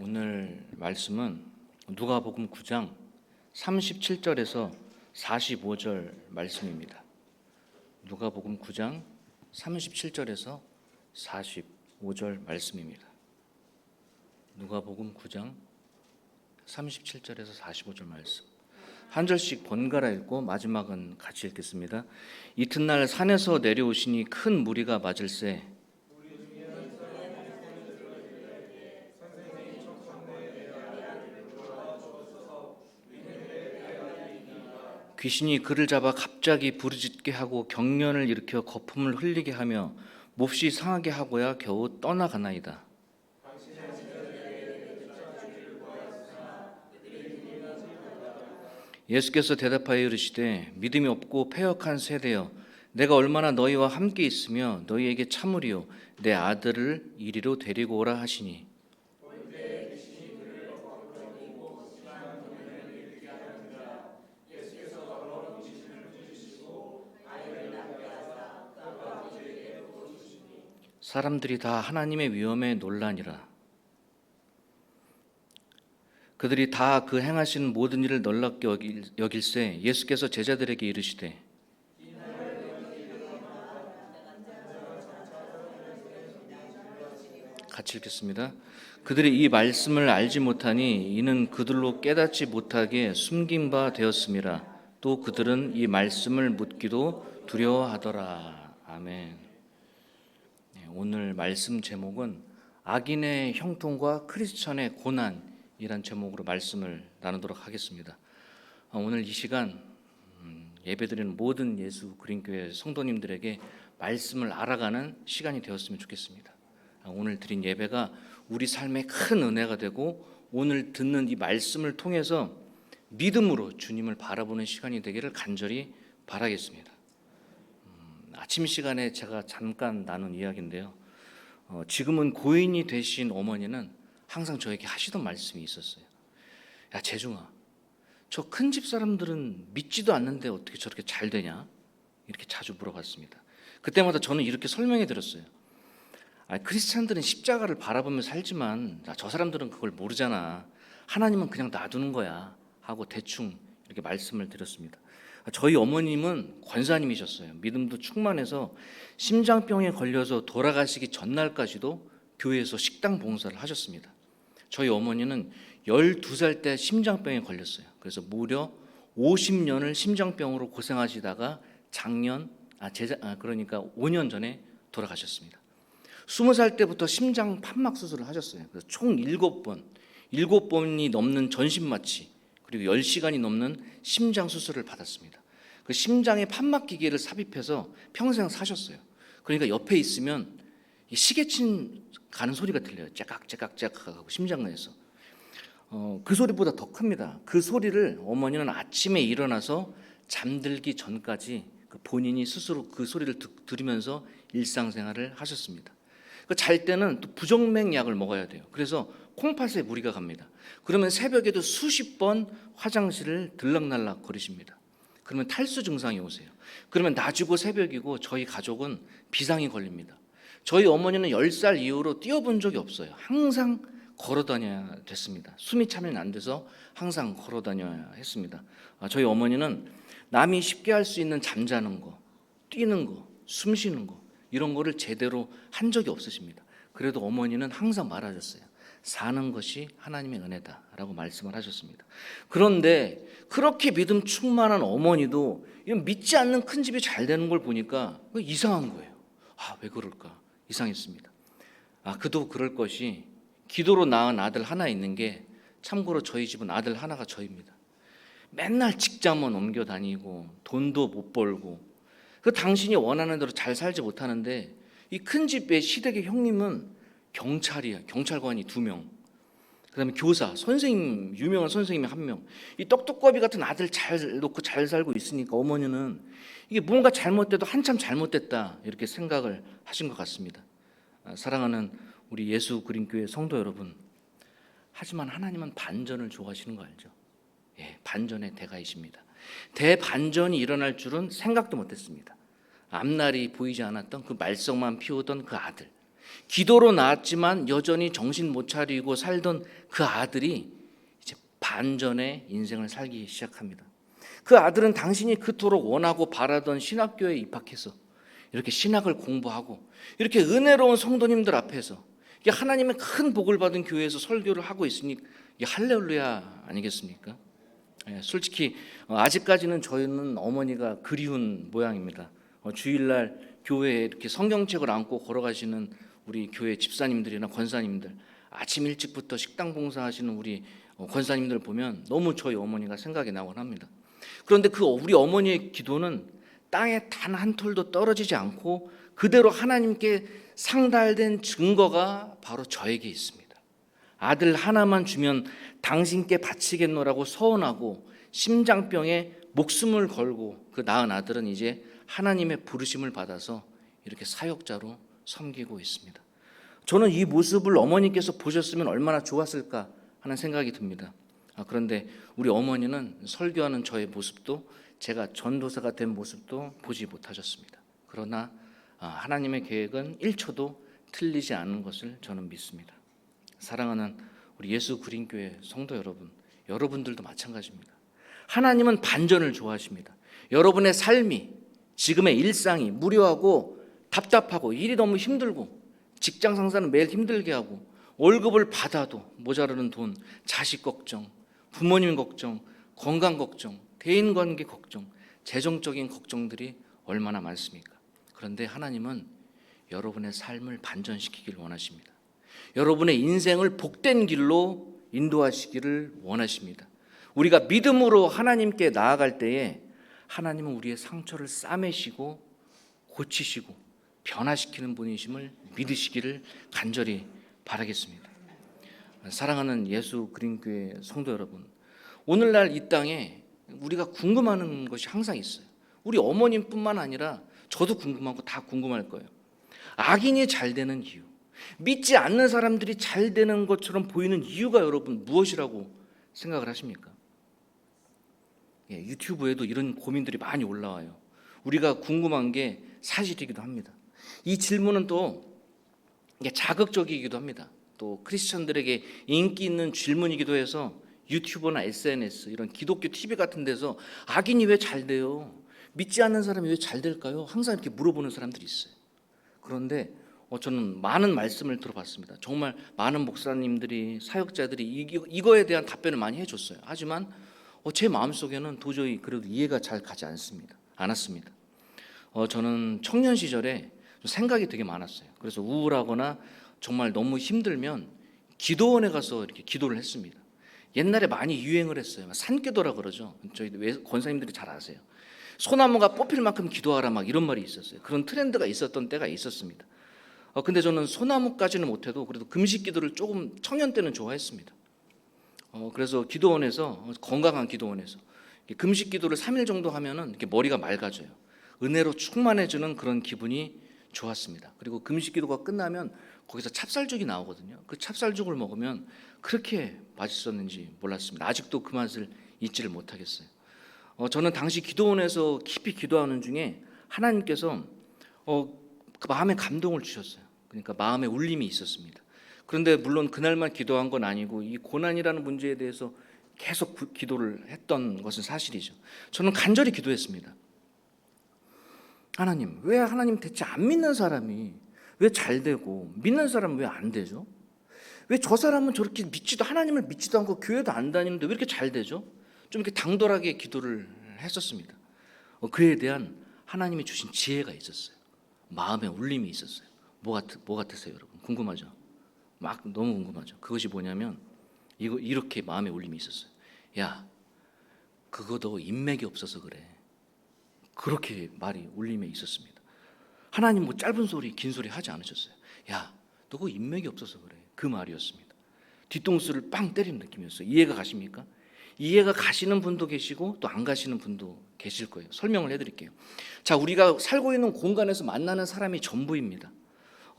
오늘 말씀은 누가복음 9장 37절에서 45절 말씀입니다. 누가복음 9장 37절에서 45절 말씀입니다. 누가복음 9장 37절에서 45절 말씀. 한 절씩 번갈아 읽고 마지막은 같이 읽겠습니다. 이튿날 산에서 내려오시니 큰 무리가 맞을세 귀신이 그를 잡아 갑자기 부르짖게 하고 경련을 일으켜 거품을 흘리게 하며 몹시 상하게 하고야 겨우 떠나가나이다. 예수께서 대답하여 이르시되 믿음이 없고 패역한 세대여 내가 얼마나 너희와 함께 있으며 너희에게 참으리요 내 아들을 이리로 데리고 오라 하시니 사람들이 다 하나님의 위엄에 놀라니라. 그들이 다 그 행하시는 모든 일을 놀랍게 여길세 예수께서 제자들에게 이르시되 같이 읽겠습니다. 그들이 이 말씀을 알지 못하니 이는 그들로 깨닫지 못하게 숨긴 바 되었음이라. 또 그들은 이 말씀을 묻기도 두려워하더라. 아멘. 오늘 말씀 제목은 악인의 형통과 크리스천의 고난이란 제목으로 말씀을 나누도록 하겠습니다. 오늘 이 시간 예배드리는 모든 예수 그린교회 성도님들에게 말씀을 알아가는 시간이 되었으면 좋겠습니다. 오늘 드린 예배가 우리 삶에 큰 은혜가 되고 오늘 듣는 이 말씀을 통해서 믿음으로 주님을 바라보는 시간이 되기를 간절히 바라겠습니다. 아침 시간에 제가 잠깐 나눈 이야기인데요. 지금은 고인이 되신 어머니는 항상 저에게 하시던 말씀이 있었어요. 야 재중아, 저 큰 집 사람들은 믿지도 않는데 어떻게 저렇게 잘 되냐? 이렇게 자주 물어봤습니다. 그때마다 저는 이렇게 설명해 드렸어요. 크리스찬들은 십자가를 바라보며 살지만 저 사람들은 그걸 모르잖아. 하나님은 그냥 놔두는 거야 하고 대충 이렇게 말씀을 드렸습니다. 저희 어머님은 권사님이셨어요. 믿음도 충만해서 심장병에 걸려서 돌아가시기 전날까지도 교회에서 식당 봉사를 하셨습니다. 저희 어머니는 12살 때 심장병에 걸렸어요. 그래서 무려 50년을 심장병으로 고생하시다가 그러니까 5년 전에 돌아가셨습니다. 20살 때부터 심장 판막 수술을 하셨어요. 그래서 총 7번이 넘는 전신마취 그리고 10시간이 넘는 심장 수술을 받았습니다. 그 심장에 판막 기계를 삽입해서 평생 사셨어요. 그러니까 옆에 있으면 시계침 가는 소리가 들려요. 째깍째깍째깍 하고 심장 내에서. 그 소리보다 더 큽니다. 그 소리를 어머니는 아침에 일어나서 잠들기 전까지 본인이 스스로 그 소리를 들으면서 일상생활을 하셨습니다. 잘 때는 또 부정맥 약을 먹어야 돼요. 그래서 콩팥에 무리가 갑니다. 그러면 새벽에도 수십 번 화장실을 들락날락 거리십니다. 그러면 탈수 증상이 오세요. 그러면 낮이고 새벽이고 저희 가족은 비상이 걸립니다. 저희 어머니는 10살 이후로 뛰어본 적이 없어요. 항상 걸어 다녀야 됐습니다. 숨이 차면 안 돼서 항상 걸어 다녀야 했습니다. 저희 어머니는 남이 쉽게 할 수 있는 잠자는 거, 뛰는 거, 숨 쉬는 거 이런 거를 제대로 한 적이 없으십니다. 그래도 어머니는 항상 말하셨어요. 사는 것이 하나님의 은혜다라고 말씀을 하셨습니다. 그런데 그렇게 믿음 충만한 어머니도 이런 믿지 않는 큰 집이 잘 되는 걸 보니까 이상한 거예요. 왜 그럴까? 이상했습니다. 그도 그럴 것이 기도로 낳은 아들 하나 있는 게 참고로 저희 집은 아들 하나가 저입니다. 맨날 직장만 옮겨 다니고 돈도 못 벌고 당신이 원하는 대로 잘 살지 못하는데 이 큰 집의 시댁의 형님은 경찰이야. 경찰관이 2명. 그다음에 교사, 선생님, 유명한 선생님이 1명. 이 떡두꺼비 같은 아들 잘 놓고 잘 살고 있으니까 어머니는 이게 뭔가 잘못돼도 한참 잘못됐다 이렇게 생각을 하신 것 같습니다. 사랑하는 우리 예수 그린교회 성도 여러분, 하지만 하나님은 반전을 좋아하시는 거 알죠? 반전의 대가이십니다. 대반전이 일어날 줄은 생각도 못했습니다. 앞날이 보이지 않았던 그 말썽만 피우던 그 아들, 기도로 낳았지만 여전히 정신 못 차리고 살던 그 아들이 이제 반전의 인생을 살기 시작합니다. 그 아들은 당신이 그토록 원하고 바라던 신학교에 입학해서 이렇게 신학을 공부하고 이렇게 은혜로운 성도님들 앞에서 이게 하나님의 큰 복을 받은 교회에서 설교를 하고 있으니 이게 할렐루야 아니겠습니까? 솔직히 아직까지는 저희는 어머니가 그리운 모양입니다. 주일날 교회에 이렇게 성경책을 안고 걸어가시는 우리 교회 집사님들이나 권사님들, 아침 일찍부터 식당 봉사하시는 우리 권사님들 보면 너무 저희 어머니가 생각이 나곤 합니다. 그런데 그 우리 어머니의 기도는 땅에 단 한 톨도 떨어지지 않고 그대로 하나님께 상달된 증거가 바로 저에게 있습니다. 아들 하나만 주면 당신께 바치겠노라고 서원하고 심장병에 목숨을 걸고 그 낳은 아들은 이제 하나님의 부르심을 받아서 이렇게 사역자로 섬기고 있습니다. 저는 이 모습을 어머니께서 보셨으면 얼마나 좋았을까 하는 생각이 듭니다. 그런데 우리 어머니는 설교하는 저의 모습도 제가 전도사가 된 모습도 보지 못하셨습니다. 그러나 하나님의 계획은 1초도 틀리지 않은 것을 저는 믿습니다. 사랑하는 우리 예수 그린교회 성도 여러분, 여러분들도 마찬가지입니다. 하나님은 반전을 좋아하십니다. 여러분의 삶이, 지금의 일상이 무료하고 답답하고 일이 너무 힘들고 직장 상사는 매일 힘들게 하고 월급을 받아도 모자라는 돈, 자식 걱정, 부모님 걱정, 건강 걱정, 대인관계 걱정, 재정적인 걱정들이 얼마나 많습니까? 그런데 하나님은 여러분의 삶을 반전시키기를 원하십니다. 여러분의 인생을 복된 길로 인도하시기를 원하십니다. 우리가 믿음으로 하나님께 나아갈 때에 하나님은 우리의 상처를 싸매시고 고치시고 변화시키는 분이심을 믿으시기를 간절히 바라겠습니다. 사랑하는 예수 그린교회 성도 여러분, 오늘날 이 땅에 우리가 궁금한 것이 항상 있어요. 우리 어머님뿐만 아니라 저도 궁금하고 다 궁금할 거예요. 악인이 잘 되는 이유, 믿지 않는 사람들이 잘 되는 것처럼 보이는 이유가 여러분 무엇이라고 생각을 하십니까? 유튜브에도 이런 고민들이 많이 올라와요. 우리가 궁금한 게 사실이기도 합니다. 이 질문은 또 이게 자극적이기도 합니다. 또 크리스천들에게 인기 있는 질문이기도 해서 유튜브나 SNS 이런 기독교 TV 같은 데서 악인이 왜 잘 돼요? 믿지 않는 사람이 왜 잘 될까요? 항상 이렇게 물어보는 사람들이 있어요. 그런데 저는 많은 말씀을 들어봤습니다. 정말 많은 목사님들이 사역자들이 이거에 대한 답변을 많이 해줬어요. 하지만 제 마음속에는 도저히 그래도 이해가 잘 가지 않았습니다. 저는 청년 시절에 생각이 되게 많았어요. 그래서 우울하거나 정말 너무 힘들면 기도원에 가서 이렇게 기도를 했습니다. 옛날에 많이 유행을 했어요. 산기도라 그러죠. 저희 권사님들이 잘 아세요. 소나무가 뽑힐 만큼 기도하라 막 이런 말이 있었어요. 그런 트렌드가 있었던 때가 있었습니다. 근데 저는 소나무까지는 못해도 그래도 금식 기도를 조금 청년 때는 좋아했습니다. 그래서 기도원에서 건강한 기도원에서 금식 기도를 3일 정도 하면은 이렇게 머리가 맑아져요. 은혜로 충만해지는 그런 기분이 좋았습니다. 그리고 금식 기도가 끝나면 거기서 찹쌀죽이 나오거든요. 그 찹쌀죽을 먹으면 그렇게 맛있었는지 몰랐습니다. 아직도 그 맛을 잊지를 못하겠어요. 저는 당시 기도원에서 깊이 기도하는 중에 하나님께서 그 마음에 감동을 주셨어요. 그러니까 마음에 울림이 있었습니다. 그런데 물론 그날만 기도한 건 아니고 이 고난이라는 문제에 대해서 계속 기도를 했던 것은 사실이죠. 저는 간절히 기도했습니다. 하나님, 왜 하나님 대체 안 믿는 사람이 왜 잘 되고 믿는 사람은 왜 안 되죠? 왜 저 사람은 저렇게 하나님을 믿지도 않고 교회도 안 다니는데 왜 이렇게 잘 되죠? 좀 이렇게 당돌하게 기도를 했었습니다. 그에 대한 하나님이 주신 지혜가 있었어요. 마음에 울림이 있었어요. 뭐 같으세요, 여러분? 궁금하죠? 막 너무 궁금하죠. 그것이 뭐냐면 이렇게 마음에 울림이 있었어요. 야, 그거 너 인맥이 없어서 그래. 그렇게 말이 울림에 있었습니다. 하나님 뭐 짧은 소리, 긴 소리 하지 않으셨어요. 야, 너 그거 인맥이 없어서 그래. 그 말이었습니다. 뒤통수를 빵 때리는 느낌이었어요. 이해가 가십니까? 이해가 가시는 분도 계시고 또 안 가시는 분도 계실 거예요. 설명을 해드릴게요. 자, 우리가 살고 있는 공간에서 만나는 사람이 전부입니다.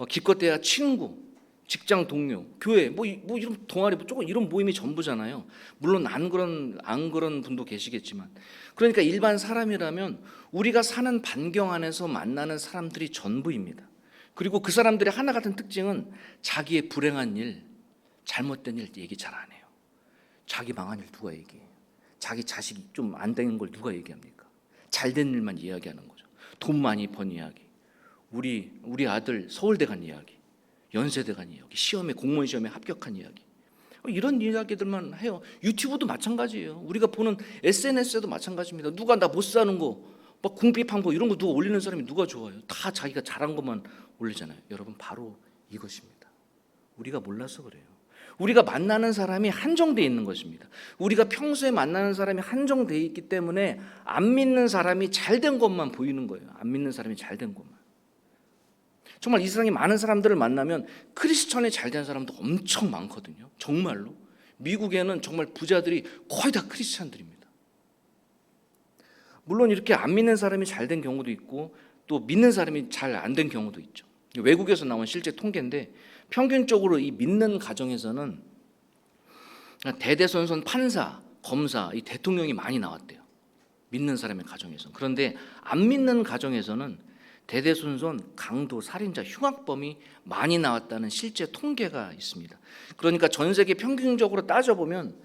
기껏해야 친구, 직장 동료, 교회, 뭐 이런 동아리, 조금 이런 모임이 전부잖아요. 물론 안 그런 분도 계시겠지만, 그러니까 일반 사람이라면 우리가 사는 반경 안에서 만나는 사람들이 전부입니다. 그리고 그 사람들의 하나 같은 특징은 자기의 불행한 일, 잘못된 일 얘기 잘 안 해요. 자기 망한 일 누가 얘기해요? 자기 자식이 좀 안 되는 걸 누가 얘기합니까? 잘된 일만 이야기하는 거죠. 돈 많이 번 이야기, 우리 아들 서울대 간 이야기, 연세대 간 이야기, 시험에 공무원 시험에 합격한 이야기, 이런 이야기들만 해요. 유튜브도 마찬가지예요. 우리가 보는 SNS에도 마찬가지입니다. 누가 나 못 사는 거, 막 궁핍한 거 이런 거 누가 올리는 사람이 누가 좋아요? 다 자기가 잘한 것만 올리잖아요. 여러분, 바로 이것입니다. 우리가 몰라서 그래요. 우리가 만나는 사람이 한정되어 있는 것입니다. 우리가 평소에 만나는 사람이 한정되어 있기 때문에 안 믿는 사람이 잘된 것만 보이는 거예요. 안 믿는 사람이 잘된 것만. 정말 이 세상에 많은 사람들을 만나면 크리스천이 잘된 사람도 엄청 많거든요. 정말로. 미국에는 정말 부자들이 거의 다 크리스천들입니다. 물론 이렇게 안 믿는 사람이 잘된 경우도 있고 또 믿는 사람이 잘 안 된 경우도 있죠. 외국에서 나온 실제 통계인데 평균적으로 이 믿는 가정에서는 대대손손 판사, 검사, 이 대통령이 많이 나왔대요. 믿는 사람의 가정에서는. 그런데 안 믿는 가정에서는 대대손손 강도, 살인자, 흉악범이 많이 나왔다는 실제 통계가 있습니다. 그러니까 전 세계 평균적으로 따져보면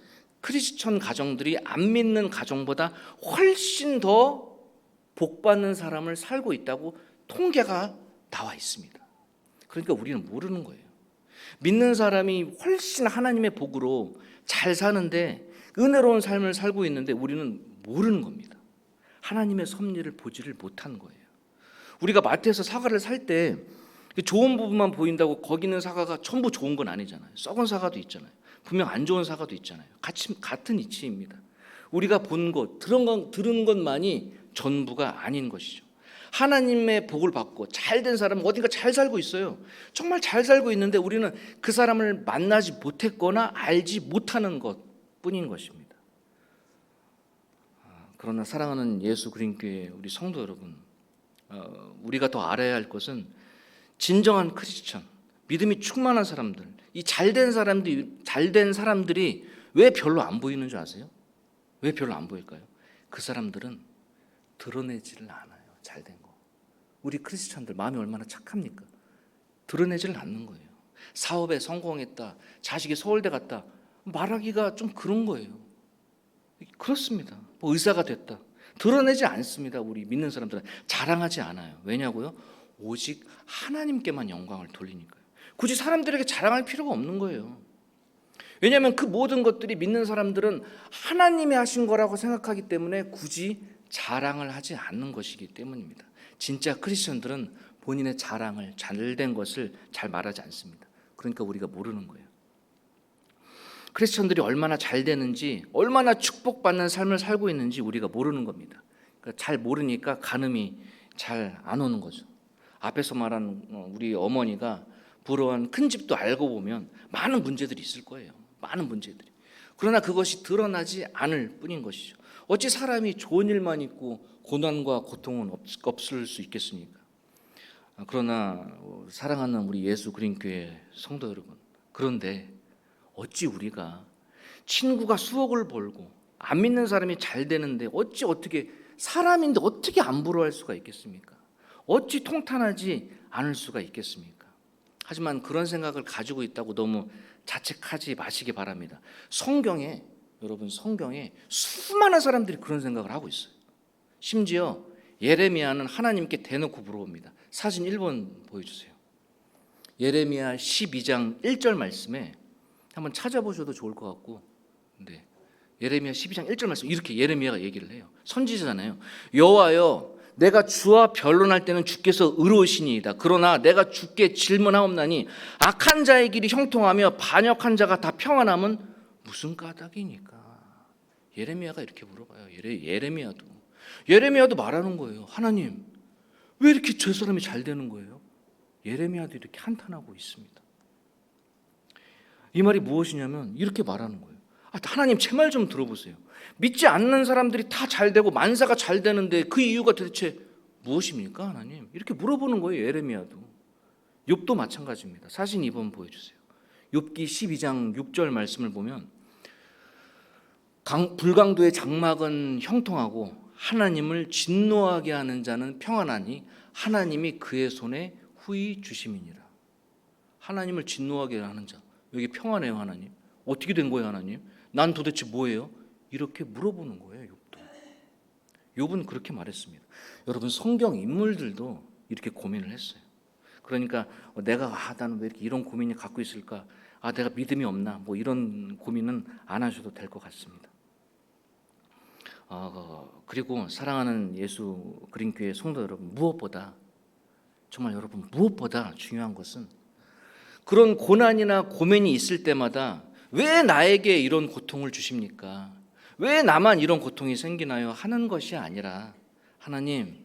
크리스천 가정들이 안 믿는 가정보다 훨씬 더 복받는 사람을 살고 있다고 통계가 나와 있습니다. 그러니까 우리는 모르는 거예요. 믿는 사람이 훨씬 하나님의 복으로 잘 사는데 은혜로운 삶을 살고 있는데 우리는 모르는 겁니다. 하나님의 섭리를 보지를 못한 거예요. 우리가 마트에서 사과를 살 때 좋은 부분만 보인다고 거기 있는 사과가 전부 좋은 건 아니잖아요. 썩은 사과도 있잖아요. 분명 안 좋은 사과도 있잖아요. 같은 이치입니다. 우리가 본 것, 들은 것만이 전부가 아닌 것이죠. 하나님의 복을 받고 잘된 사람은 어딘가 잘 살고 있어요. 정말 잘 살고 있는데 우리는 그 사람을 만나지 못했거나 알지 못하는 것뿐인 것입니다. 그러나 사랑하는 예수 그린교회 우리 성도 여러분, 우리가 더 알아야 할 것은 진정한 크리스천, 믿음이 충만한 사람들, 이 잘된 사람들이 왜 별로 안 보이는 줄 아세요? 왜 별로 안 보일까요? 그 사람들은 드러내지를 않아요. 잘된 거. 우리 크리스천들 마음이 얼마나 착합니까? 드러내지를 않는 거예요. 사업에 성공했다, 자식이 서울대 갔다 말하기가 좀 그런 거예요. 그렇습니다. 뭐 의사가 됐다, 드러내지 않습니다. 우리 믿는 사람들은 자랑하지 않아요. 왜냐고요? 오직 하나님께만 영광을 돌리니까요. 굳이 사람들에게 자랑할 필요가 없는 거예요. 왜냐하면 그 모든 것들이 믿는 사람들은 하나님이 하신 거라고 생각하기 때문에 굳이 자랑을 하지 않는 것이기 때문입니다. 진짜 크리스천들은 본인의 자랑을, 잘된 것을 잘 말하지 않습니다. 그러니까 우리가 모르는 거예요. 크리스천들이 얼마나 잘 되는지, 얼마나 축복받는 삶을 살고 있는지 우리가 모르는 겁니다. 그러니까 잘 모르니까 간음이 잘 안 오는 거죠. 앞에서 말한 우리 어머니가 부러운 큰 집도 알고 보면 많은 문제들이 있을 거예요. 많은 문제들이. 그러나 그것이 드러나지 않을 뿐인 것이죠. 어찌 사람이 좋은 일만 있고 고난과 고통은 없을 수 있겠습니까? 그러나 사랑하는 우리 예수 그린교회 성도 여러분, 그런데 어찌 우리가 친구가 수억을 벌고 안 믿는 사람이 잘 되는데 어떻게 사람인데 어떻게 안 부러워할 수가 있겠습니까? 어찌 통탄하지 않을 수가 있겠습니까? 하지만 그런 생각을 가지고 있다고 너무 자책하지 마시기 바랍니다. 여러분 성경에 수많은 사람들이 그런 생각을 하고 있어요. 심지어 예레미야는 하나님께 대놓고 물어봅니다. 사진 1번 보여주세요. 예레미야 12장 1절 말씀에 한번 찾아보셔도 좋을 것 같고, 네. 예레미야 12장 1절 말씀 이렇게 예레미야가 얘기를 해요. 선지자잖아요. 여호와여, 내가 주와 변론할 때는 주께서 의로우시니이다. 그러나 내가 주께 질문하옵나니 악한 자의 길이 형통하며 반역한 자가 다 평안함은 무슨 까닭이니까? 예레미야가 이렇게 물어봐요. 예레미야도 말하는 거예요. 하나님, 왜 이렇게 저 사람이 잘 되는 거예요? 예레미야도 이렇게 한탄하고 있습니다. 이 말이 무엇이냐면 이렇게 말하는 거예요. 하나님, 제 말 좀 들어보세요. 믿지 않는 사람들이 다 잘 되고 만사가 잘 되는데 그 이유가 도대체 무엇입니까, 하나님? 이렇게 물어보는 거예요. 예레미야도. 욥도 마찬가지입니다. 사진 2번 보여주세요. 욥기 12장 6절 말씀을 보면 불강도의 장막은 형통하고 하나님을 진노하게 하는 자는 평안하니 하나님이 그의 손에 후히 주심이니라. 하나님을 진노하게 하는 자, 여기 평안해요 하나님? 어떻게 된 거예요 하나님? 난 도대체 뭐예요? 이렇게 물어보는 거예요. 욥도. 욥은 그렇게 말했습니다. 여러분 성경 인물들도 이렇게 고민을 했어요. 그러니까 내가 나는 왜 이렇게 이런 고민이 갖고 있을까? 내가 믿음이 없나? 뭐 이런 고민은 안 하셔도 될 것 같습니다. 그리고 사랑하는 예수 그린교회 성도 여러분, 무엇보다 정말 여러분 무엇보다 중요한 것은 그런 고난이나 고민이 있을 때마다 왜 나에게 이런 고통을 주십니까? 왜 나만 이런 고통이 생기나요? 하는 것이 아니라 하나님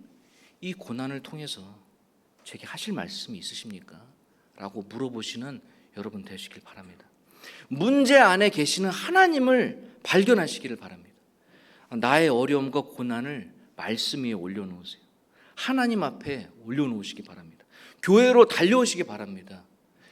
이 고난을 통해서 제게 하실 말씀이 있으십니까? 라고 물어보시는 여러분 되시길 바랍니다. 문제 안에 계시는 하나님을 발견하시기를 바랍니다. 나의 어려움과 고난을 말씀 위에 올려놓으세요. 하나님 앞에 올려놓으시기 바랍니다. 교회로 달려오시기 바랍니다.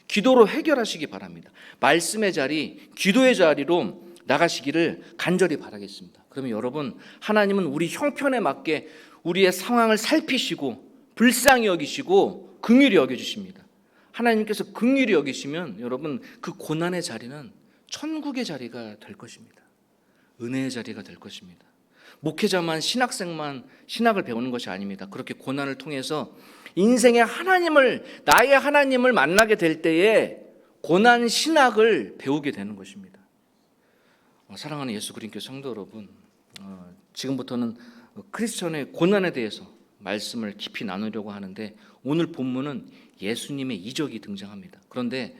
기도로 해결하시기 바랍니다. 말씀의 자리, 기도의 자리로 나가시기를 간절히 바라겠습니다. 그러면 여러분, 하나님은 우리 형편에 맞게 우리의 상황을 살피시고 불쌍히 여기시고 긍휼히 여겨주십니다. 하나님께서 긍휼히 여기시면 여러분 그 고난의 자리는 천국의 자리가 될 것입니다. 은혜의 자리가 될 것입니다. 목회자만 신학생만 신학을 배우는 것이 아닙니다. 그렇게 고난을 통해서 인생의 하나님을 나의 하나님을 만나게 될 때에 고난 신학을 배우게 되는 것입니다. 사랑하는 예수 그린교회 성도 여러분, 지금부터는 크리스천의 고난에 대해서 말씀을 깊이 나누려고 하는데 오늘 본문은 예수님의 이적이 등장합니다. 그런데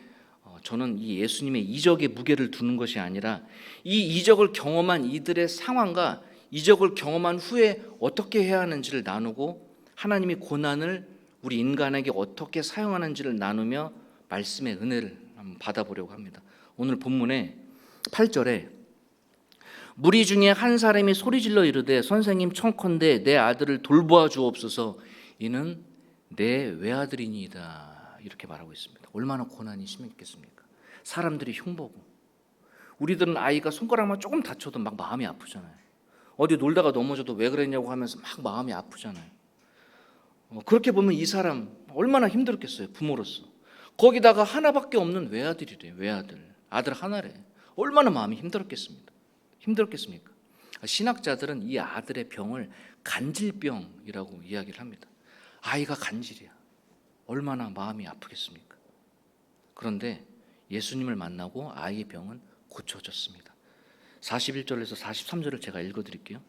저는 이 예수님의 이적의 무게를 두는 것이 아니라 이 이적을 경험한 이들의 상황과 이적을 경험한 후에 어떻게 해야 하는지를 나누고 하나님이 고난을 우리 인간에게 어떻게 사용하는지를 나누며 말씀의 은혜를 한번 받아보려고 합니다. 오늘 본문의 8절에 무리 중에 한 사람이 소리질러 이르되 선생님 청컨대 내 아들을 돌보아 주옵소서 이는 내 외아들이니이다 이렇게 말하고 있습니다. 얼마나 고난이 심했겠습니까? 사람들이 흉보고 우리들은 아이가 손가락만 조금 다쳐도 막 마음이 아프잖아요. 어디 놀다가 넘어져도 왜 그랬냐고 하면서 막 마음이 아프잖아요. 그렇게 보면 이 사람 얼마나 힘들었겠어요. 부모로서. 거기다가 하나밖에 없는 외아들이래. 외아들. 아들 하나래. 얼마나 마음이 힘들었겠습니까? 신학자들은 이 아들의 병을 간질병이라고 이야기를 합니다. 아이가 간질이야. 얼마나 마음이 아프겠습니까? 그런데 예수님을 만나고 아이의 병은 고쳐졌습니다. 41절에서 43절을 제가 읽어드릴게요.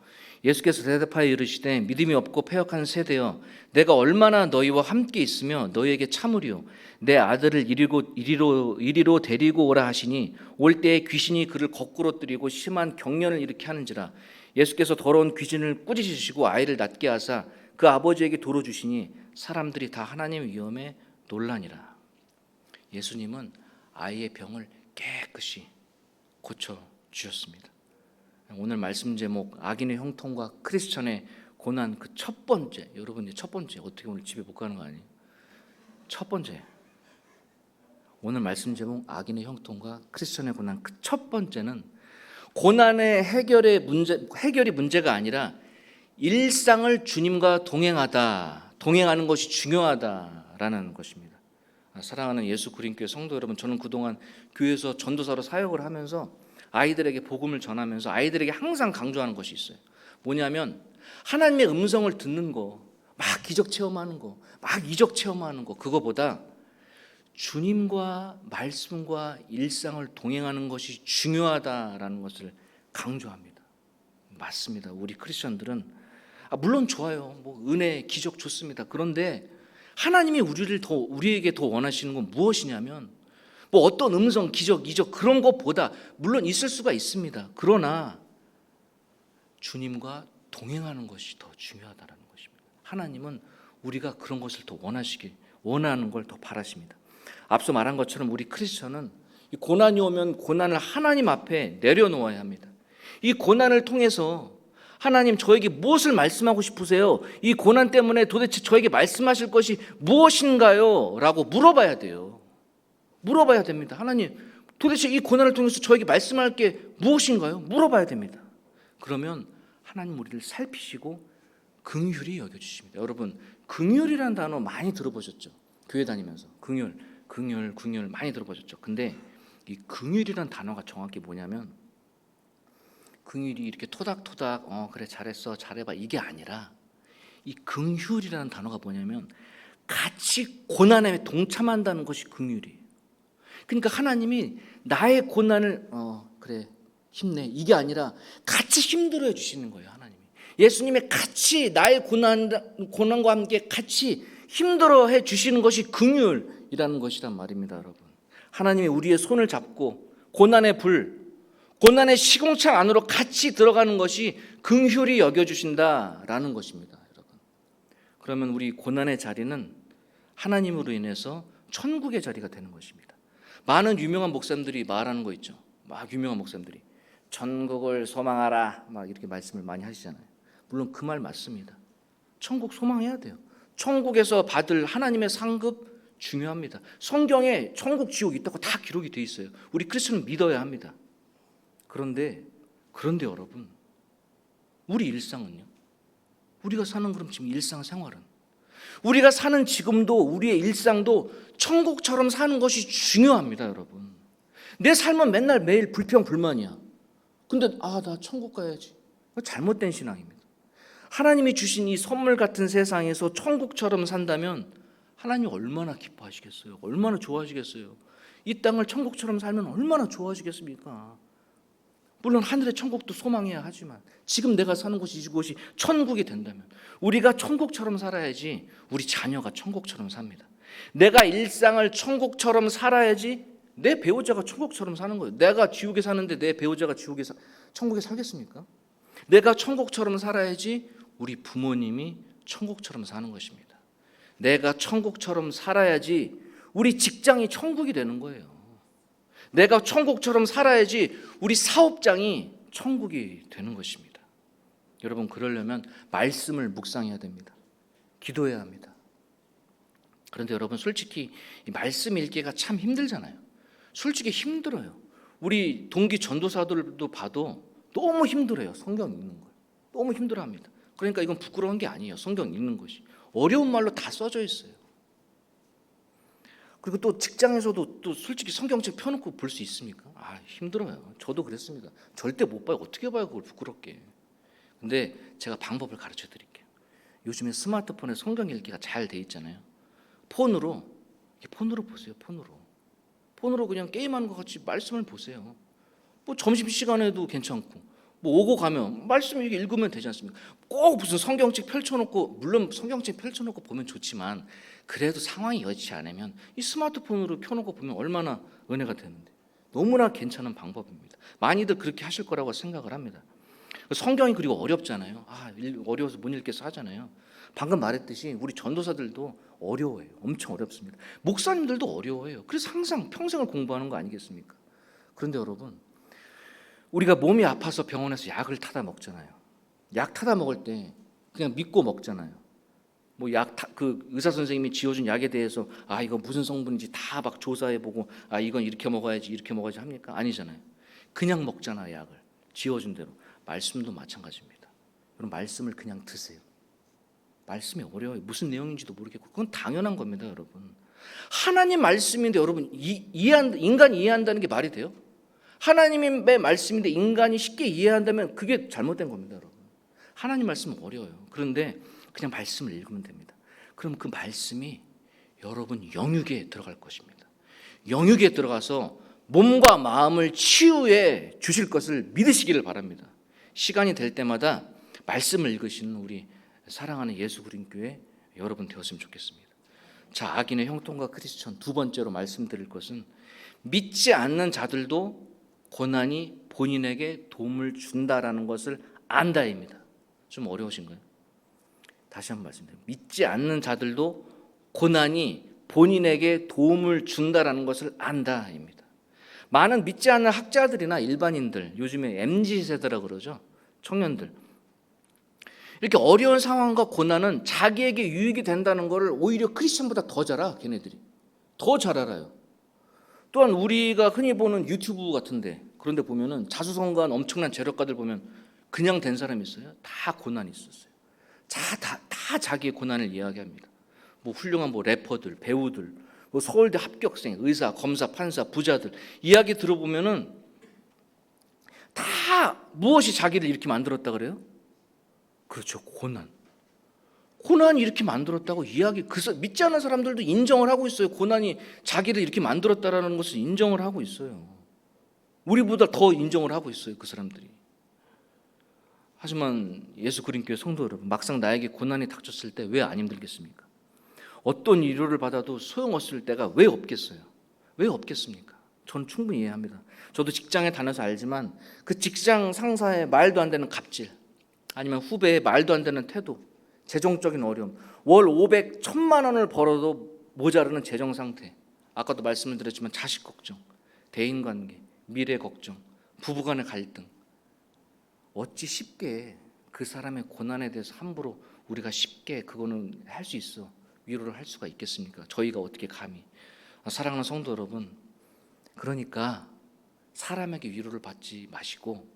예수께서 대답하여 이르시되 믿음이 없고 패역한 세대여 내가 얼마나 너희와 함께 있으며 너희에게 참으리요 내 아들을 이리로 데리고 오라 하시니 올 때에 귀신이 그를 거꾸로 뜨리고 심한 경련을 일으켜 하는지라. 예수께서 더러운 귀신을 꾸짖으시고 아이를 낫게 하사 그 아버지에게 도로 주시니 사람들이 다 하나님 위엄에 놀라니라. 예수님은 아이의 병을 깨끗이 고쳐 주셨습니다. 오늘 말씀 제목 악인의 형통과 크리스천의 고난 그 첫 번째, 여러분이 첫 번째 어떻게 오늘 집에 못 가는 거 아니에요? 첫 번째 오늘 말씀 제목 악인의 형통과 크리스천의 고난 그 첫 번째는 고난의 해결이 문제가 아니라 일상을 주님과 동행하는 것이 중요하다라는 것입니다. 사랑하는 예수 그린교회 성도 여러분, 저는 그동안 교회에서 전도사로 사역을 하면서 아이들에게 복음을 전하면서 아이들에게 항상 강조하는 것이 있어요. 뭐냐면 하나님의 음성을 듣는 거, 막 기적 체험하는 거, 막 이적 체험하는 거, 그거보다 주님과 말씀과 일상을 동행하는 것이 중요하다라는 것을 강조합니다. 맞습니다. 우리 크리스천들은 물론 좋아요. 뭐 은혜, 기적 좋습니다. 그런데 하나님이 우리에게 더 원하시는 건 무엇이냐면 뭐 어떤 음성, 기적, 이적 그런 것보다 물론 있을 수가 있습니다. 그러나 주님과 동행하는 것이 더 중요하다는 것입니다. 하나님은 우리가 그런 것을 더 원하는 걸 더 바라십니다. 앞서 말한 것처럼 우리 크리스천은 이 고난이 오면 고난을 하나님 앞에 내려놓아야 합니다. 이 고난을 통해서 하나님 저에게 무엇을 말씀하고 싶으세요? 이 고난 때문에 도대체 저에게 말씀하실 것이 무엇인가요? 라고 물어봐야 돼요. 물어봐야 됩니다. 하나님 도대체 이 고난을 통해서 저에게 말씀할 게 무엇인가요? 물어봐야 됩니다. 그러면 하나님 우리를 살피시고 긍휼히 여겨주십니다. 여러분 긍휼이라는 단어 많이 들어보셨죠? 교회 다니면서 긍휼 많이 들어보셨죠. 근데 이 긍휼이란 단어가 정확히 뭐냐면 긍휼이 이렇게 토닥토닥 그래 잘했어 잘해봐 이게 아니라 이 긍휼이라는 단어가 뭐냐면 같이 고난에 동참한다는 것이 긍휼이에요. 그러니까 하나님이 나의 고난을 그래 힘내 이게 아니라 같이 힘들어 주시는 거예요. 하나님이 예수님이 같이 나의 고난과 함께 같이 힘들어해 주시는 것이 긍휼이라는 것이란 말입니다. 여러분, 하나님이 우리의 손을 잡고 고난의 고난의 시궁창 안으로 같이 들어가는 것이 긍휼히 여겨주신다라는 것입니다. 여러분, 그러면 우리 고난의 자리는 하나님으로 인해서 천국의 자리가 되는 것입니다. 많은 유명한 목사님들이 말하는 거 있죠. 막 유명한 목사님들이 천국을 소망하라 막 이렇게 말씀을 많이 하시잖아요. 물론 그 말 맞습니다. 천국 소망해야 돼요. 천국에서 받을 하나님의 상급 중요합니다. 성경에 천국 지옥 있다고 다 기록이 돼 있어요. 우리 크리스천은 믿어야 합니다. 그런데 여러분, 우리 일상은요? 우리가 사는 그럼 지금 일상생활은 우리가 사는 지금도 우리의 일상도 천국처럼 사는 것이 중요합니다. 여러분, 내 삶은 맨날 매일 불평불만이야. 근데 나 천국 가야지. 잘못된 신앙입니다. 하나님이 주신 이 선물 같은 세상에서 천국처럼 산다면 하나님 얼마나 기뻐하시겠어요? 얼마나 좋아하시겠어요? 이 땅을 천국처럼 살면 얼마나 좋아하시겠습니까? 물론 하늘의 천국도 소망해야 하지만 지금 내가 사는 곳이 이곳이 천국이 된다면 우리가 천국처럼 살아야지 우리 자녀가 천국처럼 삽니다. 내가 일상을 천국처럼 살아야지 내 배우자가 천국처럼 사는 거예요. 내가 지옥에 사는데 내 배우자가 천국에 살겠습니까? 내가 천국처럼 살아야지 우리 부모님이 천국처럼 사는 것입니다. 내가 천국처럼 살아야지 우리 직장이 천국이 되는 거예요. 내가 천국처럼 살아야지 우리 사업장이 천국이 되는 것입니다. 여러분, 그러려면 말씀을 묵상해야 됩니다. 기도해야 합니다. 그런데 여러분, 솔직히 이 말씀 읽기가 참 힘들잖아요. 솔직히 힘들어요. 우리 동기 전도사들도 봐도 너무 힘들어요. 성경 읽는 걸 너무 힘들어합니다. 그러니까 이건 부끄러운 게 아니에요. 성경 읽는 것이 어려운 말로 다 써져 있어요. 그리고 또 직장에서도 또 솔직히 성경책 펴놓고 볼 수 있습니까? 힘들어요. 저도 그랬습니다. 절대 못 봐요. 어떻게 봐요 그걸 부끄럽게. 근데 제가 방법을 가르쳐 드릴게요. 요즘에 스마트폰에 성경 읽기가 잘 돼 있잖아요. 폰으로 보세요. 폰으로 그냥 게임하는 것 같이 말씀을 보세요. 뭐 점심시간에도 괜찮고 뭐 오고 가면 말씀 이렇게 읽으면 되지 않습니까? 꼭 무슨 성경책 펼쳐놓고, 물론 성경책 펼쳐놓고 보면 좋지만 그래도 상황이 여의치 않으면 이 스마트폰으로 펴놓고 보면 얼마나 은혜가 되는데 너무나 괜찮은 방법입니다. 많이들 그렇게 하실 거라고 생각을 합니다. 성경이 그리고 어렵잖아요. 어려워서 못 읽겠어 하잖아요. 방금 말했듯이 우리 전도사들도 어려워해요. 엄청 어렵습니다. 목사님들도 어려워해요. 그래서 항상 평생을 공부하는 거 아니겠습니까? 그런데 여러분, 우리가 몸이 아파서 병원에서 약을 타다 먹잖아요. 약 타다 먹을 때 그냥 믿고 먹잖아요. 뭐 그 의사 선생님이 지어준 약에 대해서 이거 무슨 성분인지 다 막 조사해보고 이건 이렇게 먹어야지 합니까? 아니잖아요. 그냥 먹잖아요. 약을 지어준 대로. 말씀도 마찬가지입니다. 여러분, 말씀을 그냥 드세요. 말씀이 어려워요. 무슨 내용인지도 모르겠고 그건 당연한 겁니다. 여러분, 하나님 말씀인데 여러분 인간이 이해한다는 게 말이 돼요? 하나님의 말씀인데 인간이 쉽게 이해한다면 그게 잘못된 겁니다. 여러분, 하나님 말씀은 어려워요. 그런데 그냥 말씀을 읽으면 됩니다. 그럼 그 말씀이 여러분 영육에 들어갈 것입니다. 영육에 들어가서 몸과 마음을 치유해 주실 것을 믿으시기를 바랍니다. 시간이 될 때마다 말씀을 읽으시는 우리 사랑하는 예수 그린 교회 여러분 되었으면 좋겠습니다. 자, 악인의 형통과 크리스천, 두 번째로 말씀드릴 것은 믿지 않는 자들도 고난이 본인에게 도움을 준다라는 것을 안다입니다. 좀 어려우신가요? 다시 한번 말씀드립니다. 믿지 않는 자들도 고난이 본인에게 도움을 준다라는 것을 안다입니다. 많은 믿지 않는 학자들이나 일반인들, 요즘에 MZ세대라고 그러죠. 청년들, 이렇게 어려운 상황과 고난은 자기에게 유익이 된다는 것을 오히려 크리스천보다 더 잘 알아. 걔네들이 더 잘 알아요. 또한 우리가 흔히 보는 유튜브 같은데 그런데 보면은 자수성가한 엄청난 재력가들 보면 그냥 된 사람이 있어요? 다 고난이 있었어요. 다 자기의 고난을 이야기합니다. 뭐 훌륭한 뭐 래퍼들, 배우들, 뭐 서울대 합격생, 의사, 검사, 판사, 부자들 이야기 들어보면은 다 무엇이 자기를 이렇게 만들었다 그래요? 그렇죠. 고난이 이렇게 만들었다고 이야기, 믿지 않는 사람들도 인정을 하고 있어요. 고난이 자기를 이렇게 만들었다라는 것을 인정을 하고 있어요. 우리보다 더 인정을 하고 있어요, 그 사람들이. 하지만 예수 그리스도의 성도 여러분, 막상 나에게 고난이 닥쳤을 때 왜 안 힘들겠습니까? 어떤 위로를 받아도 소용없을 때가 왜 없겠어요? 왜 없겠습니까? 저는 충분히 이해합니다. 저도 직장에 다녀서 알지만 그 직장 상사의 말도 안 되는 갑질, 아니면 후배의 말도 안 되는 태도, 재정적인 어려움, 월 500, 1000만 원을 벌어도 모자르는 재정 상태, 아까도 말씀을 드렸지만 자식 걱정, 대인관계, 미래 걱정, 부부간의 갈등, 어찌 쉽게 그 사람의 고난에 대해서 함부로 우리가 쉽게 그거는 할 수 있어, 위로를 할 수가 있겠습니까? 저희가 어떻게 감히. 사랑하는 성도 여러분, 그러니까 사람에게 위로를 받지 마시고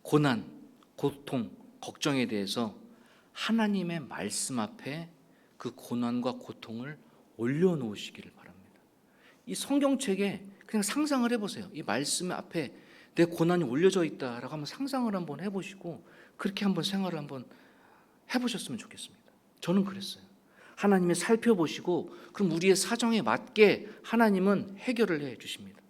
고난, 고통, 걱정에 대해서 하나님의 말씀 앞에 그 고난과 고통을 올려놓으시기를 바랍니다. 이 성경책에 그냥 상상을 해보세요. 이 말씀 앞에 내 고난이 올려져 있다라고 한번 상상을 한번 해보시고 그렇게 한번 생활을 한번 해보셨으면 좋겠습니다. 저는 그랬어요. 하나님이 살펴보시고 그럼 우리의 사정에 맞게 하나님은 해결을 해 주십니다.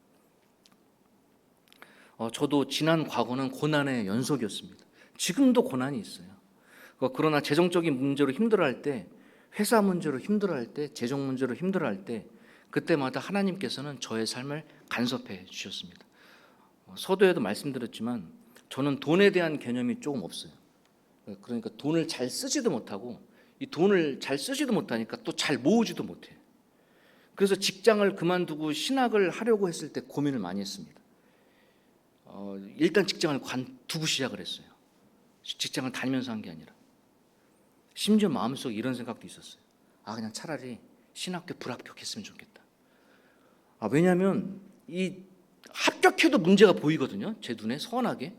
저도 지난 과거는 고난의 연속이었습니다. 지금도 고난이 있어요. 그러나 재정적인 문제로 힘들어할 때, 회사 문제로 힘들어할 때, 재정 문제로 힘들어할 때 그때마다 하나님께서는 저의 삶을 간섭해 주셨습니다. 서두에도 말씀드렸지만 저는 돈에 대한 개념이 조금 없어요. 그러니까 돈을 잘 쓰지도 못하고 이 돈을 잘 쓰지도 못하니까 또 잘 모으지도 못해요. 그래서 직장을 그만두고 신학을 하려고 했을 때 고민을 많이 했습니다. 일단 직장을 관두고 시작을 했어요. 직장을 다니면서 한 게 아니라. 심지어 마음속에 이런 생각도 있었어요. 그냥 차라리 신학교 불합격했으면 좋겠다. 왜냐하면 이 합격해도 문제가 보이거든요. 제 눈에 선하게.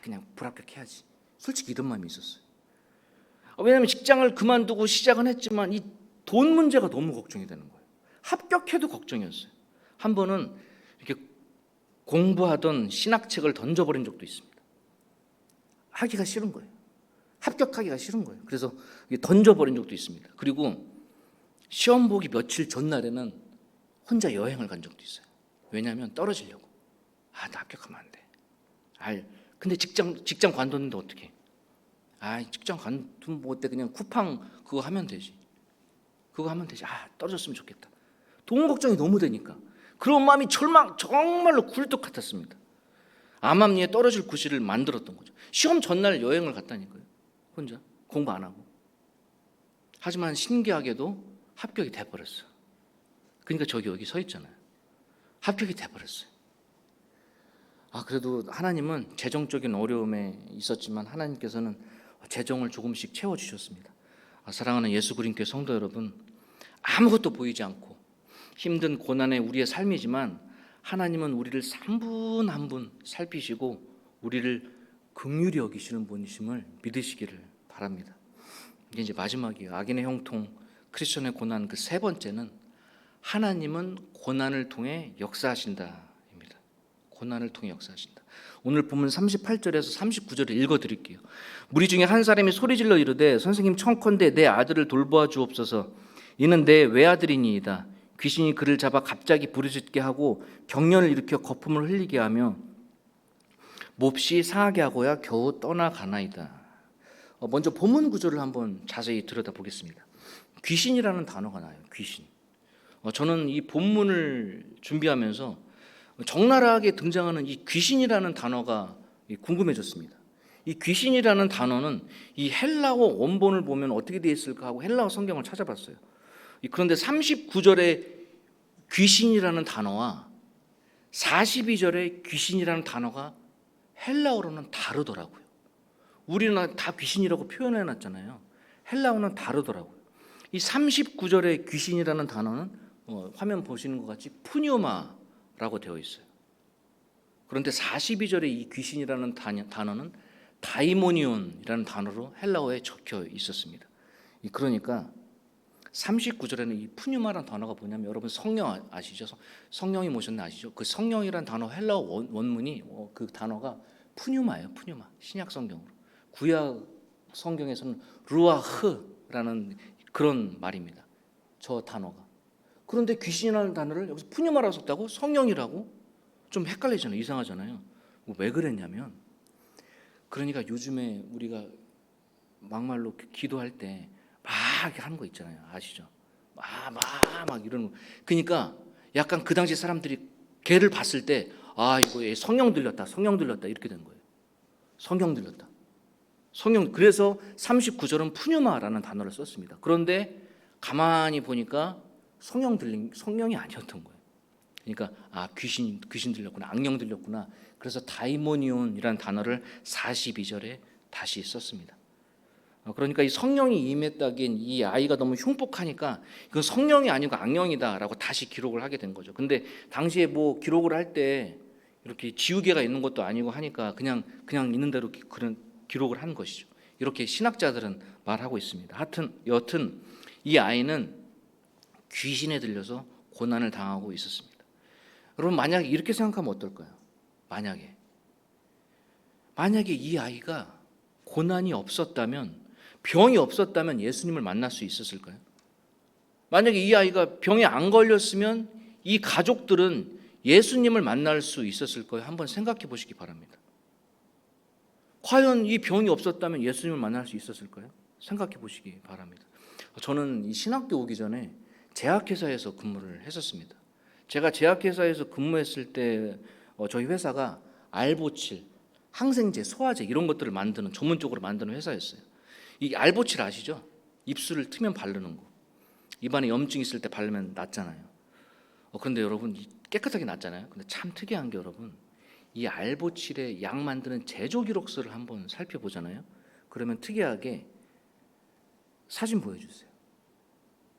그냥 불합격해야지. 솔직히 이런 마음이 있었어요. 왜냐하면 직장을 그만두고 시작은 했지만 이 돈 문제가 너무 걱정이 되는 거예요. 합격해도 걱정이었어요. 한 번은 이렇게 공부하던 신학책을 던져버린 적도 있습니다. 하기가 싫은 거예요. 합격하기가 싫은 거예요. 그래서 던져버린 적도 있습니다. 그리고 시험 보기 며칠 전날에는 혼자 여행을 간 적도 있어요. 왜냐하면 떨어지려고. 나 합격하면 안 돼. 근데 직장 관뒀는데 어떻게? 직장 관두면 뭐 어때? 그냥 쿠팡 그거 하면 되지. 떨어졌으면 좋겠다. 돈 걱정이 너무 되니까. 그런 마음이 정말로 굴뚝 같았습니다. 암암리에 떨어질 구실을 만들었던 거죠. 시험 전날 여행을 갔다니까요. 혼자 공부 안 하고. 하지만 신기하게도 합격이 돼버렸어요. 그러니까 여기 서 있잖아요. 합격이 돼버렸어요. 그래도 하나님은 재정적인 어려움에 있었지만 하나님께서는 재정을 조금씩 채워주셨습니다. 사랑하는 예수 그리스도의 성도 여러분, 아무것도 보이지 않고 힘든 고난의 우리의 삶이지만 하나님은 우리를 한 분 한 분 살피시고 우리를 긍휼히 여기시는 분이심을 믿으시기를 바랍니다. 이게 이제 마지막이에요. 악인의 형통, 크리스천의 고난 그 세 번째는 하나님은 고난을 통해 역사하신다입니다. 고난을 통해 역사하신다. 오늘 본문 38절에서 39절을 읽어드릴게요. 무리 중에 한 사람이 소리질러 이르되 선생님 청컨대 내 아들을 돌보아 주옵소서. 이는 내 외아들이니이다. 귀신이 그를 잡아 갑자기 부르짖게 하고 경련을 일으켜 거품을 흘리게 하며 몹시 상하게 하고야 겨우 떠나가나이다. 먼저 본문 구조를 한번 자세히 들여다보겠습니다. 귀신이라는 단어가 나와요. 귀신. 저는 이 본문을 준비하면서 적나라하게 등장하는 이 귀신이라는 단어가 궁금해졌습니다. 이 귀신이라는 단어는 이 헬라어 원본을 보면 어떻게 되어 있을까 하고 헬라어 성경을 찾아봤어요. 그런데 39절에 귀신이라는 단어와 42절에 귀신이라는 단어가 헬라어로는 다르더라고요. 우리는 다 귀신이라고 표현해놨잖아요. 헬라어는 다르더라고요. 이 39절에 귀신이라는 단어는 화면 보시는 것 같이 푸뉴마라고 되어 있어요. 그런데 42절에 이 귀신이라는 단어는 다이모니온이라는 단어로 헬라어에 적혀 있었습니다. 그러니까 39절에는 이 푸뉴마라는 단어가 뭐냐면 여러분 성령 아시죠? 성령이 모셨네 아시죠? 그 성령이란 단어 헬라어 원문이 그 단어가 푸뉴마예요. 푸뉴마. 신약 성경으로. 구약 성경에서는 루아흐라는 그런 말입니다. 저 단어가. 그런데 귀신이라는 단어를 여기서 푸뉴마라고 썼다고 성령이라고 좀 헷갈리잖아요. 이상하잖아요. 왜 그랬냐면 그러니까 요즘에 우리가 막말로 기도할 때 막 하는 거 있잖아요. 아시죠? 막 이러는 거. 그러니까 약간 그 당시 사람들이 걔를 봤을 때 이거 성령 들렸다. 성령 들렸다. 이렇게 된 거예요. 성령 들렸다. 성령. 그래서 39절은 푸뉴마라는 단어를 썼습니다. 그런데 가만히 보니까 성령이 아니었던 거예요. 그러니까 귀신 들렸구나. 악령 들렸구나. 그래서 다이모니온이라는 단어를 42절에 다시 썼습니다. 그러니까 이 성령이 임했다기엔 이 아이가 너무 흉폭하니까 이건 성령이 아니고 악령이다라고 다시 기록을 하게 된 거죠. 근데 당시에 뭐 기록을 할 때 이렇게 지우개가 있는 것도 아니고 하니까 그냥 있는 대로 그런 기록을 한 것이죠. 이렇게 신학자들은 말하고 있습니다. 여튼 이 아이는 귀신에 들려서 고난을 당하고 있었습니다. 여러분 만약에 이렇게 생각하면 어떨까요? 만약에 이 아이가 고난이 없었다면, 병이 없었다면 예수님을 만날 수 있었을까요? 만약에 이 아이가 병에 안 걸렸으면 이 가족들은 예수님을 만날 수 있었을까요? 한번 생각해 보시기 바랍니다. 과연 이 병이 없었다면 예수님을 만날 수 있었을까요? 생각해 보시기 바랍니다. 저는 이 신학교 오기 전에 제약회사에서 근무를 했었습니다. 제가 제약회사에서 근무했을 때 저희 회사가 알보칠, 항생제, 소화제 이런 것들을 만드는 전문적으로 만드는 회사였어요. 이 알보칠 아시죠? 입술을 트면 바르는 거. 입안에 염증 있을 때 바르면 낫잖아요. 그런데 여러분 깨끗하게 낫잖아요. 근데 참 특이한 게 여러분 이 알보칠의 약 만드는 제조 기록서를 한번 살펴보잖아요. 그러면 특이하게 사진 보여주세요.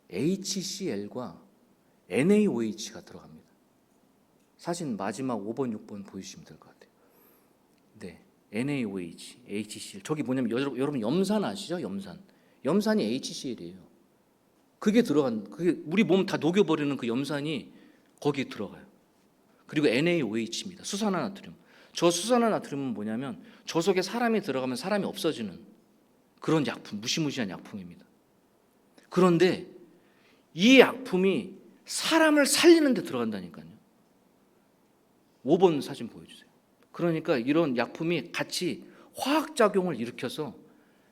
HCl과 NaOH가 들어갑니다. 사진 마지막 5번, 6번 보여주시면 될 것 같아요. 네, NaOH, HCl. 저기 뭐냐면 여러분 염산 아시죠? 염산이 HCl이에요. 그게 우리 몸 다 녹여버리는 그 염산이 거기에 들어가요. 그리고 NaOH입니다. 수산화나트륨. 저 수산화나트륨은 뭐냐면 저 속에 사람이 들어가면 사람이 없어지는 그런 약품, 무시무시한 약품입니다. 그런데 이 약품이 사람을 살리는 데 들어간다니까요. 5번 사진 보여주세요. 그러니까 이런 약품이 같이 화학작용을 일으켜서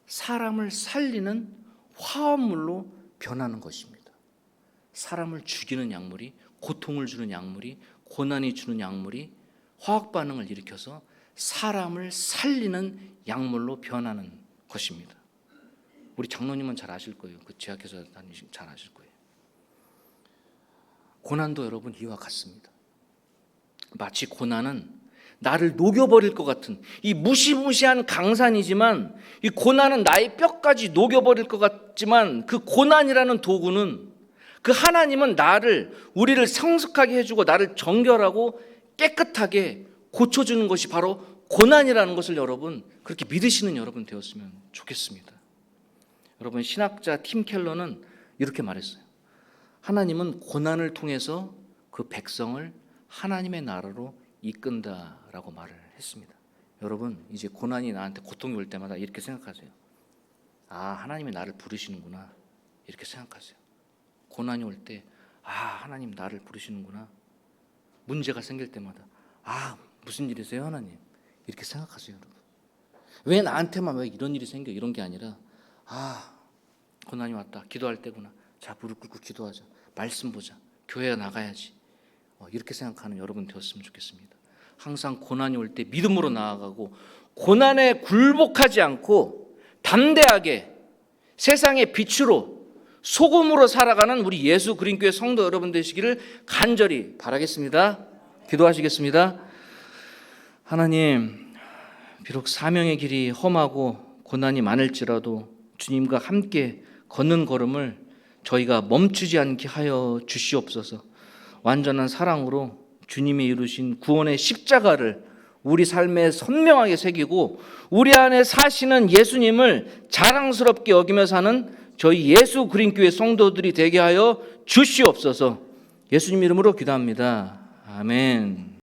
사람을 살리는 화합물로 변하는 것입니다. 사람을 죽이는 약물이, 고통을 주는 약물이, 고난이 주는 약물이 화학반응을 일으켜서 사람을 살리는 약물로 변하는 것입니다. 우리 장로님은 잘 아실 거예요. 그 제약회사 다니시면 잘 아실 거예요. 고난도 여러분 이와 같습니다. 마치 고난은 나를 녹여버릴 것 같은 이 무시무시한 강산이지만 이 고난은 나의 뼈까지 녹여버릴 것 같지만 그 고난이라는 도구는 그 하나님은 우리를 성숙하게 해주고 나를 정결하고 깨끗하게 고쳐주는 것이 바로 고난이라는 것을 여러분 그렇게 믿으시는 여러분 되었으면 좋겠습니다. 여러분 신학자 팀 켈러는 이렇게 말했어요. 하나님은 고난을 통해서 그 백성을 하나님의 나라로 이끈다라고 말을 했습니다. 여러분 이제 고난이 나한테 고통이 올 때마다 이렇게 생각하세요. 하나님이 나를 부르시는구나 이렇게 생각하세요. 고난이 올 때 하나님 나를 부르시는구나. 문제가 생길 때마다 무슨 일이세요 하나님 이렇게 생각하세요. 여러분 왜 나한테만 왜 이런 일이 생겨 이런 게 아니라 고난이 왔다 기도할 때구나. 자 무릎 꿇고 기도하자. 말씀 보자. 교회 나가야지. 이렇게 생각하는 여러분 되었으면 좋겠습니다. 항상 고난이 올 때 믿음으로 나아가고 고난에 굴복하지 않고 담대하게 세상의 빛으로 소금으로 살아가는 우리 예수 그린교회 성도 여러분 되시기를 간절히 바라겠습니다. 기도하시겠습니다. 하나님, 비록 사명의 길이 험하고 고난이 많을지라도 주님과 함께 걷는 걸음을 저희가 멈추지 않게 하여 주시옵소서. 완전한 사랑으로 주님이 이루신 구원의 십자가를 우리 삶에 선명하게 새기고 우리 안에 사시는 예수님을 자랑스럽게 여기며 사는 저희 예수 그린교회 성도들이 되게 하여 주시옵소서. 예수님 이름으로 기도합니다. 아멘.